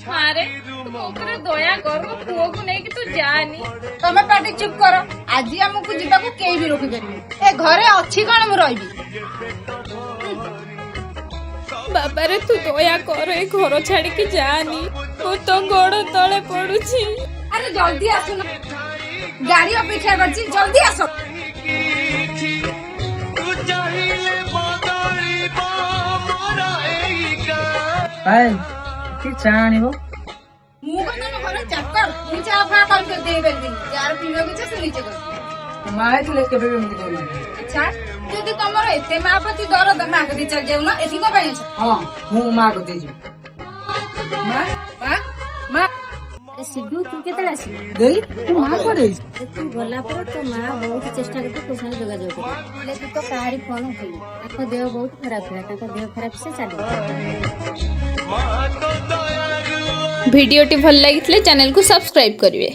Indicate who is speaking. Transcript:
Speaker 1: मारे तू दया कर मो पुओ को नहीं कि तू जानी
Speaker 2: तमे पाटी चुप कर आज हमको जीवाकू केही भी रोकी पारिबे ए घरे अच्छी कण मु रहिबी
Speaker 1: बाबा रे तू दया कर ए घर छाड़ के जानी वो तो गोड़ तले पड़ुछी।
Speaker 2: अरे जल्दी आसु ना गाड़ी अपेक्षा करछी जल्दी आसो
Speaker 3: हाय कि चाणी हो
Speaker 2: मु को तम घर चक्कर मु चा फा कर के दे बेलबी यार पीनो के से नीचे कर
Speaker 3: माय तुले के बेबे मुके देना
Speaker 2: अच्छा जदि तमरो एते मां प्रति दरद मां के चल जाऊ ना एथि को पई छ
Speaker 3: हां मु मां को देजु
Speaker 2: मां मां मां
Speaker 4: सिद्धू तू केतले आसी
Speaker 3: देई तू मां को दे
Speaker 4: तू गला पर तो मां बहुत चेष्टा करके तो संग जोगाजोग कर ले तू तो काहारी फोन उठेली ताको देह बहुत खराब है ताको देह खराब से चले
Speaker 1: भिडियोटी भल लगी चैनल को सब्सक्राइब करिवे।